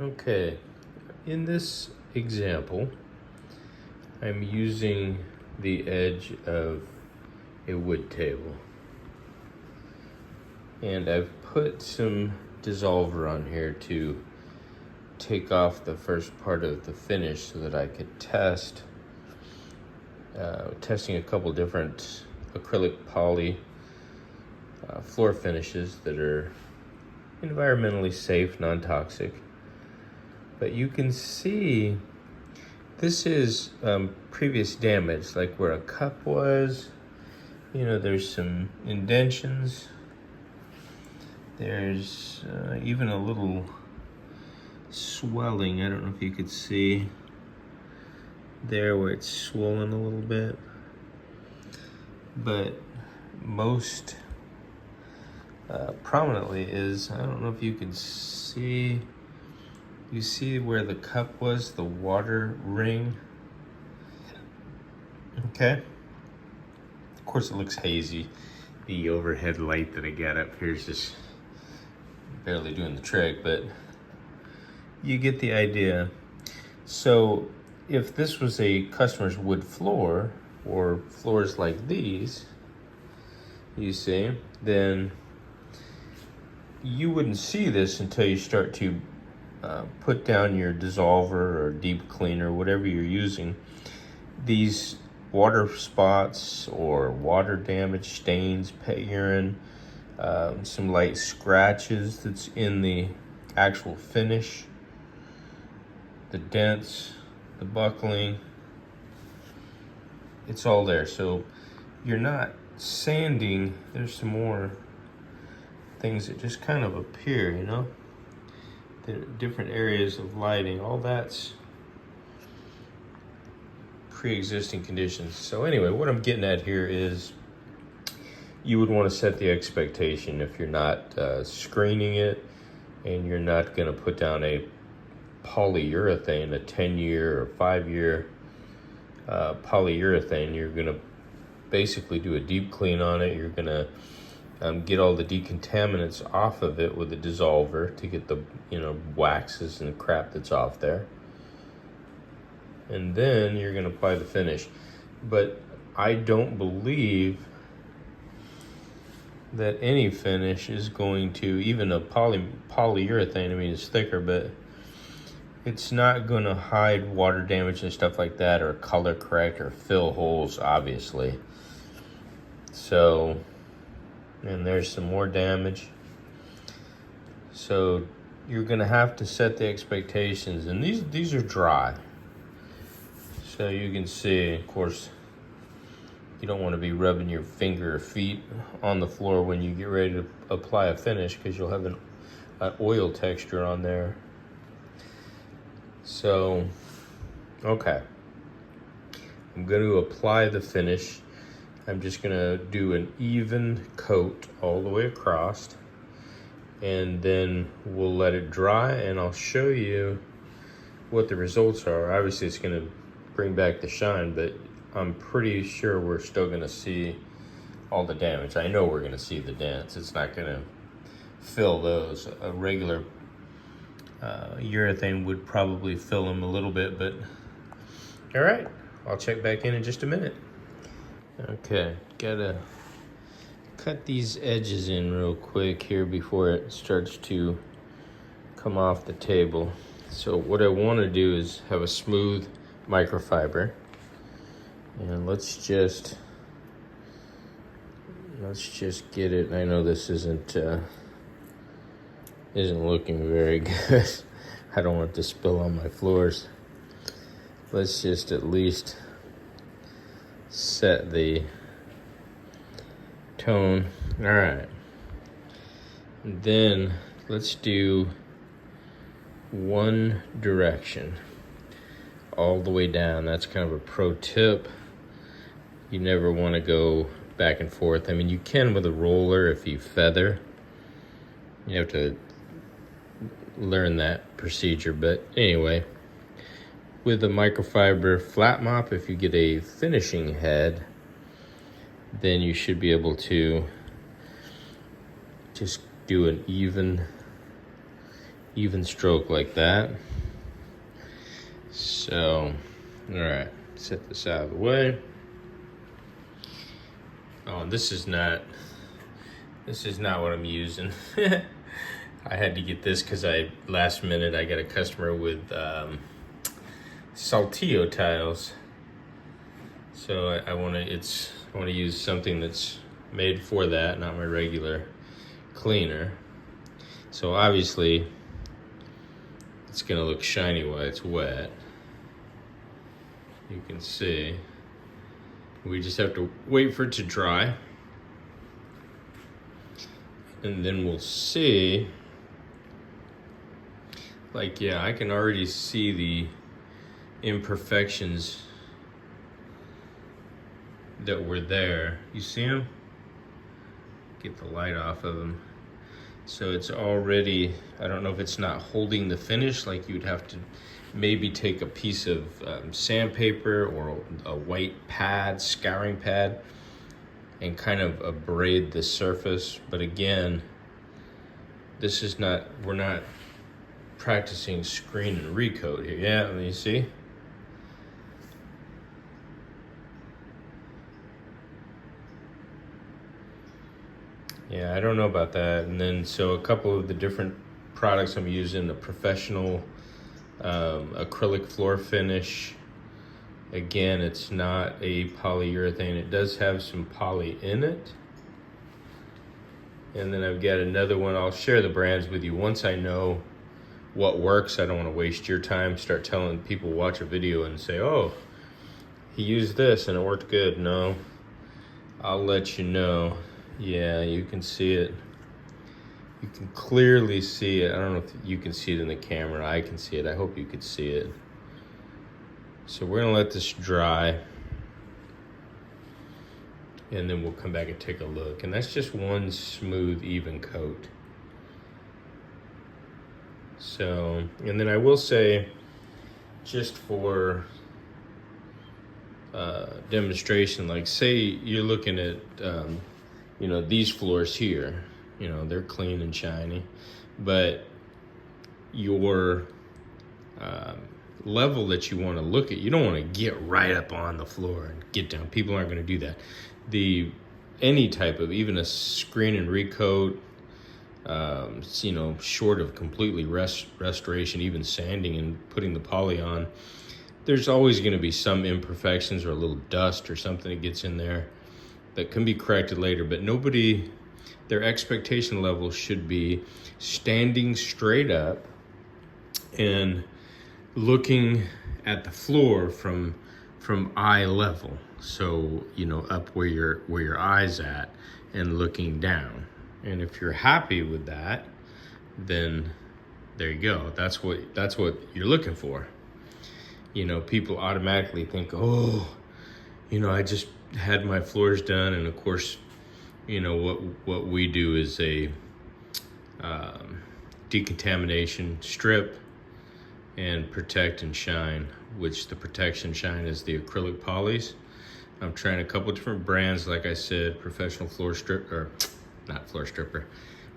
Okay, in this example, I'm using the edge of a wood table. And I've put some dissolver on here to take off the first part of the finish so that I could testing a couple different acrylic poly floor finishes that are environmentally safe, non-toxic. But you can see this is previous damage, like where a cup was. You know, there's some indentions. There's even a little swelling. I don't know if you could see there where it's swollen a little bit. But most prominently is, I don't know if you can see, you see where the cup was, the water ring. Okay. Of course it looks hazy. The overhead light that I got up here is just barely doing the trick, but you get the idea. So if this was a customer's wood floor or floors like these, you see, then you wouldn't see this until you start to put down your dissolver or deep cleaner, whatever you're using. These water spots or water damage, stains, pet urine, some light scratches that's in the actual finish, the dents, the buckling, it's all there. So you're not sanding. There's some more things that just kind of appear, you know, the different areas of lighting, all that's pre-existing conditions. So anyway, what I'm getting at here is you would want to set the expectation if you're not screening it and you're not going to put down a polyurethane, a 10-year or 5-year polyurethane. You're going to basically do a deep clean on it. You're going to get all the decontaminants off of it with a dissolver to get the, you know, waxes and the crap that's off there. And then you're going to apply the finish. But I don't believe that any finish is going to, even a polyurethane, I mean, it's thicker, but it's not going to hide water damage and stuff like that, or color correct, or fill holes, obviously. So, and there's some more damage. So you're going to have to set the expectations, and these are dry. So you can see, of course, you don't want to be rubbing your finger or feet on the floor when you get ready to apply a finish, because you'll have an oil texture on there. So, okay. I'm going to apply the finish. I'm just going to do an even coat all the way across, and then we'll let it dry, and I'll show you what the results are. Obviously, it's going to bring back the shine, but I'm pretty sure we're still going to see all the damage. I know we're going to see the dents. It's not going to fill those. A regular urethane would probably fill them a little bit, but all right, I'll check back in just a minute. Okay, gotta cut these edges in real quick here before it starts to come off the table. So what I want to do is have a smooth microfiber, and let's just get it. I know this isn't looking very good. I don't want it to spill on my floors. Let's just at least set the tone. All right. And then let's do one direction all the way down. That's kind of a pro tip. You never want to go back and forth. I mean, you can with a roller if you feather. You have to learn that procedure, but anyway, with a microfiber flat mop, if you get a finishing head, then you should be able to just do an even stroke like that. So, all right, set this out of the way. Oh, this is not what I'm using. I had to get this because last minute I got a customer with Saltillo tiles. So I want to use something that's made for that, not my regular cleaner. So obviously it's gonna look shiny while it's wet. You can see. We just have to wait for it to dry. And then we'll see. Like, yeah, I can already see the imperfections that were there. You see them? Get the light off of them. So it's already, I don't know if it's not holding the finish, like you'd have to maybe take a piece of sandpaper or a white pad, scouring pad, and kind of abrade the surface. But again, this is not, we're not practicing screen and recoat here. Yeah, let me see. Yeah, I don't know about that. And then, so a couple of the different products I'm using, the professional acrylic floor finish. Again, it's not a polyurethane. It does have some poly in it. And then I've got another one. I'll share the brands with you once I know what works. I don't want to waste your time, start telling people watch a video and say, oh, he used this and it worked good. No, I'll let you know. Yeah, you can see it. You can clearly see it. I don't know if you can see it in the camera. I can see it. I hope you could see it. So we're gonna let this dry. And then we'll come back and take a look. And that's just one smooth, even coat. So, and then I will say, just for demonstration, like say you're looking at, you know, these floors here, you know, they're clean and shiny, but your level that you want to look at, you don't want to get right up on the floor and get down. People aren't going to do that. Any type of, even a screen and recoat, you know, short of completely restoration, even sanding and putting the poly on, there's always going to be some imperfections or a little dust or something that gets in there that can be corrected later. But nobody, their expectation level should be standing straight up and looking at the floor from eye level. So, you know, up where your eye's at and looking down. And if you're happy with that, then there you go. That's what you're looking for. You know, people automatically think, oh, you know, I just had my floors done. And of course, you know, what we do is a decontamination strip and protect and shine, which the protection shine is the acrylic polys. I'm trying a couple different brands, like I said, professional floor strip, or not floor stripper,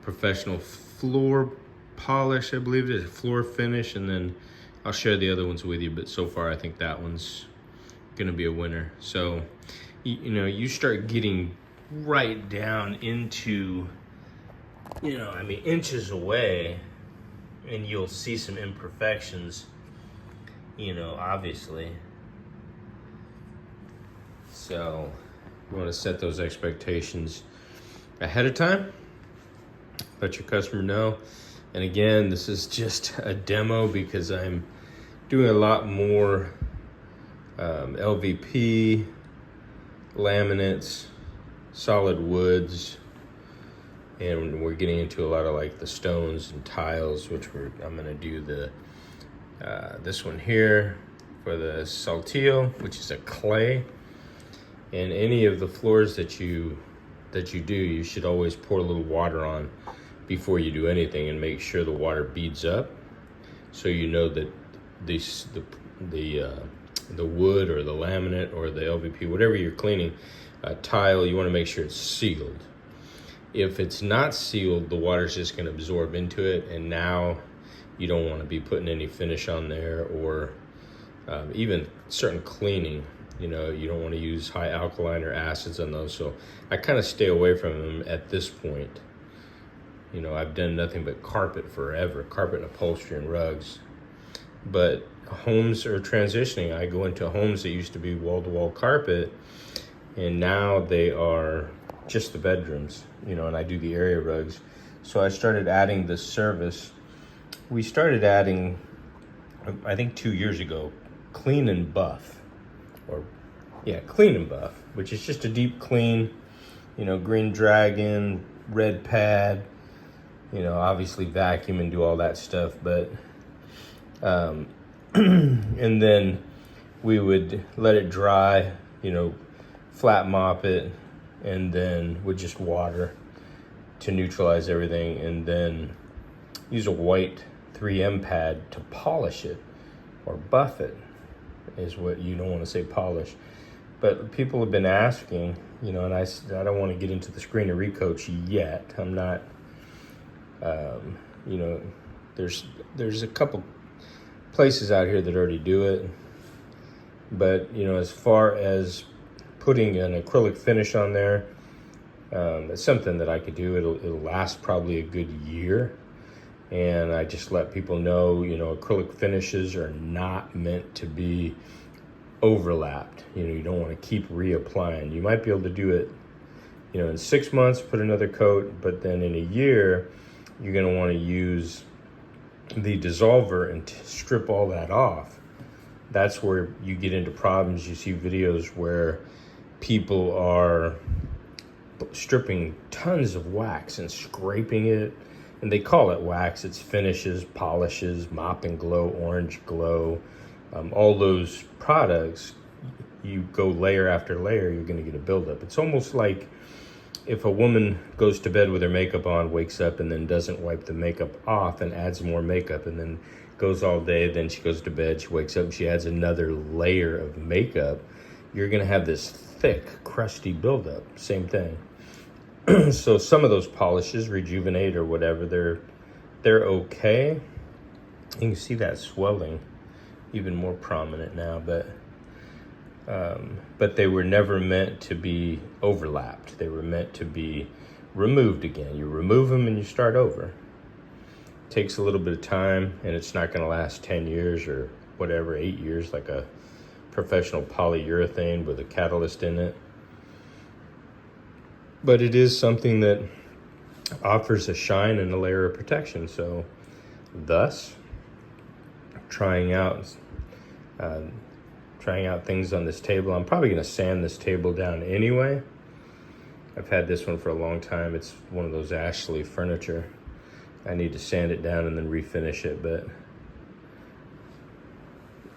professional floor polish, I believe it is, floor finish, and then I'll share the other ones with you, but so far I think that one's gonna be a winner. So, you know, you start getting right down into, you know, I mean, inches away, and you'll see some imperfections, you know, obviously. So you want to set those expectations ahead of time, let your customer know. And again, this is just a demo because I'm doing a lot more LVP, laminates, solid woods, and we're getting into a lot of like the stones and tiles, which I'm gonna do this one here for the Saltillo, which is a clay. And any of the floors that you do, you should always pour a little water on before you do anything, and make sure the water beads up, so you know that the wood or the laminate or the LVP, whatever you're cleaning, tile, you want to make sure it's sealed. If it's not sealed, the water's just going to absorb into it, and now you don't want to be putting any finish on there, or even certain cleaning. You know, you don't want to use high alkaline or acids on those. So I kind of stay away from them at this point. You know, I've done nothing but carpet forever, carpet and upholstery and rugs. But homes are transitioning. I go into homes that used to be wall-to-wall carpet, and now they are just the bedrooms, you know, and I do the area rugs. So I started adding this service. We started adding, I think 2 years ago, clean and buff. Clean and buff, which is just a deep clean, you know, green dragon, red pad, you know, obviously vacuum and do all that stuff, but and then we would let it dry, you know, flat mop it, and then with just water to neutralize everything, and then use a white 3M pad to polish it, or buff it is what, you don't want to say polish. But people have been asking, you know, and I don't want to get into the screen of recoats yet. I'm not, you know, there's a couple places out here that already do it. But, you know, as far as putting an acrylic finish on there, it's something that I could do. It'll last probably a good year. And I just let people know, you know, acrylic finishes are not meant to be overlapped. You know, you don't want to keep reapplying. You might be able to do it, you know, in 6 months, put another coat, but then in a year, you're going to want to use the dissolver and strip all that off. That's where you get into problems. You see videos where people are stripping tons of wax and scraping it, and they call it wax. It's finishes, polishes, mop and glow, orange glow, all those products. You go layer after layer, you're going to get a buildup. It's almost like if a woman goes to bed with her makeup on, wakes up, and then doesn't wipe the makeup off and adds more makeup, and then goes all day, then she goes to bed, she wakes up, and she adds another layer of makeup, you're going to have this thick, crusty buildup. Same thing. So some of those polishes, Rejuvenate or whatever, they're okay. You can see that swelling even more prominent now, but they were never meant to be overlapped. They were meant to be removed again. You remove them and you start over. It takes a little bit of time, and it's not going to last 10 years or whatever, 8 years, like a professional polyurethane with a catalyst in it. But it is something that offers a shine and a layer of protection. So thus, trying out things on this table. I'm probably going to sand this table down anyway. I've had this one for a long time. It's one of those Ashley furniture. I need to sand it down and then refinish it, but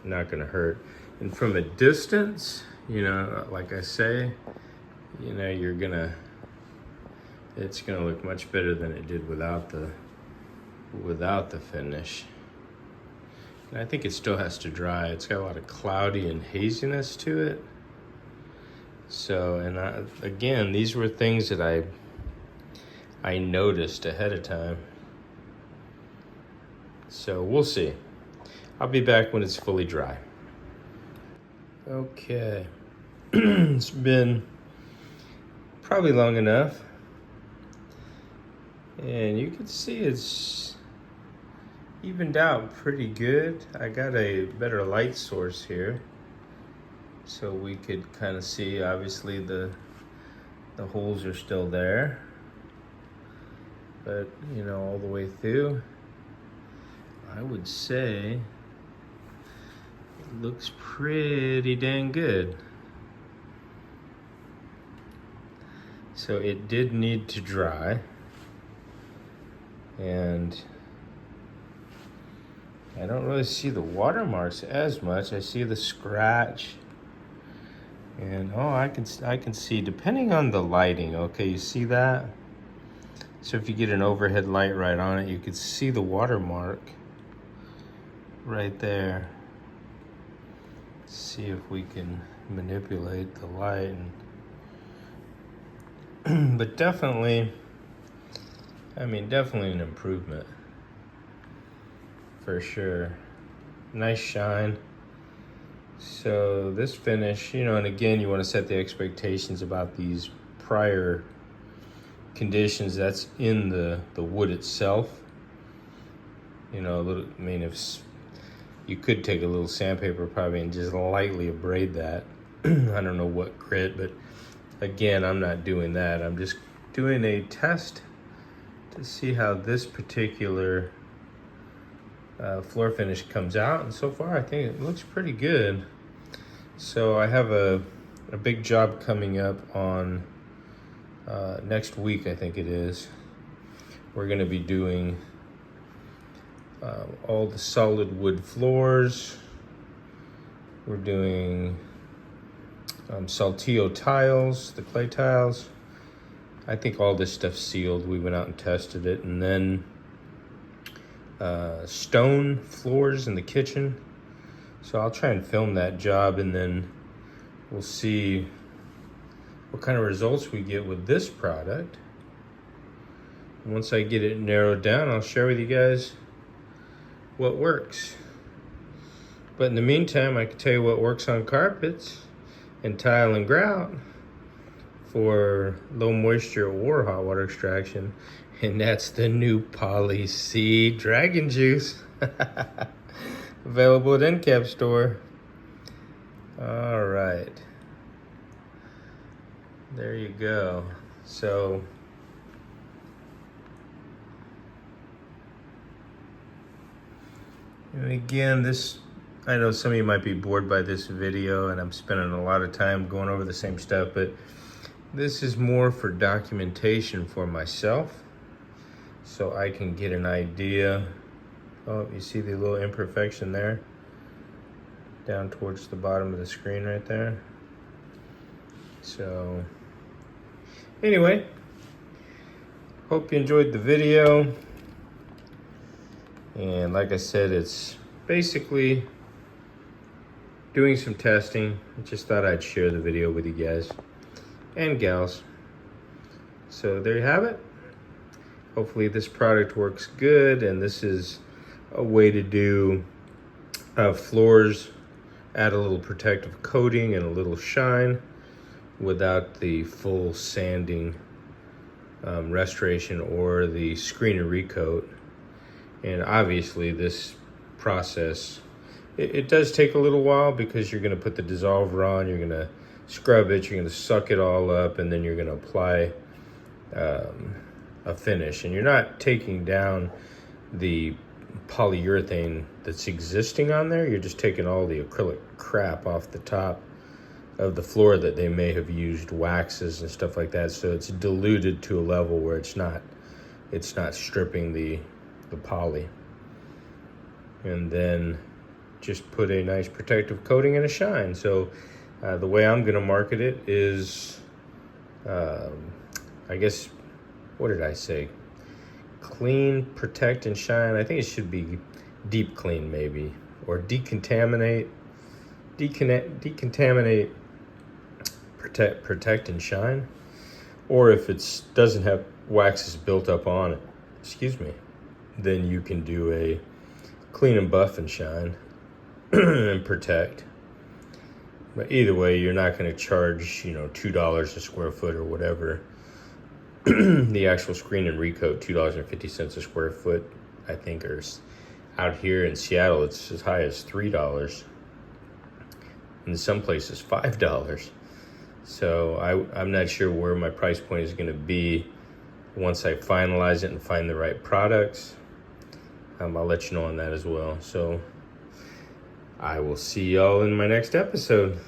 not going to hurt. And from a distance, you know, like I say, you know, it's gonna look much better than it did without the finish. And I think it still has to dry. It's got a lot of cloudy and haziness to it. So, and again, these were things that I noticed ahead of time. So we'll see. I'll be back when it's fully dry. Okay. It's been probably long enough. And you can see it's evened out pretty good. I got a better light source here, so we could kind of see, obviously the holes are still there, but you know, all the way through, I would say it looks pretty dang good. So it did need to dry, and I don't really see the watermarks as much. I see the scratch, and oh, I can see, depending on the lighting. Okay, you see that? So if you get an overhead light right on it, you could see the watermark right there. Let's see if we can manipulate the light, but definitely, I mean, definitely an improvement. for sure. Nice shine. So this finish, you know, and again, you want to set the expectations about these prior conditions that's in the wood itself. You know, a little, I mean, if you could take a little sandpaper probably and just lightly abrade that. I don't know what grit, but again, I'm not doing that. I'm just doing a test to see how this particular floor finish comes out, and so far I think it looks pretty good. So I have a big job coming up on next week, I think it is. We're going to be doing all the solid wood floors. We're doing Saltillo tiles, the clay tiles. I think all this stuff's sealed. We went out and tested it. And then stone floors in the kitchen. So I'll try and film that job, and then we'll see what kind of results we get with this product. Once I get it narrowed down, I'll share with you guys what works. But in the meantime, I can tell you what works on carpets and tile and grout for low moisture or hot water extraction, and that's the new Poly C Dragon Juice. Available at End Cap Store. All right, there you go. So and again, this, I know some of you might be bored by this video and I'm spending a lot of time going over the same stuff, but this is more for documentation for myself, so I can get an idea. Oh, you see the little imperfection there? Down towards the bottom of the screen right there. So, anyway, hope you enjoyed the video. And like I said, it's basically doing some testing. I just thought I'd share the video with you guys and gals. So there you have it. Hopefully this product works good, and this is a way to do floors, add a little protective coating and a little shine without the full sanding restoration or the screen and recoat. And obviously this process, it does take a little while, because you're going to put the dissolver on, you're going to scrub it, you're going to suck it all up, and then you're going to apply a finish. And you're not taking down the polyurethane that's existing on there, you're just taking all the acrylic crap off the top of the floor that they may have used waxes and stuff like that, so it's diluted to a level where it's not stripping the poly. And then just put a nice protective coating and a shine. So the way I'm going to market it is, I guess, what did I say? Clean, protect, and shine. I think it should be deep clean, maybe, or decontaminate, protect, and shine. Or if it doesn't have waxes built up on it, excuse me, then you can do a clean and buff and shine and protect. But either way, you're not going to charge, you know, $2 a square foot or whatever. The actual screen and recoat, $2.50 a square foot, I think, or out here in Seattle, it's as high as $3. In some places, $5. So I'm not sure where my price point is going to be once I finalize it and find the right products. I'll let you know on that as well. So I will see y'all in my next episode.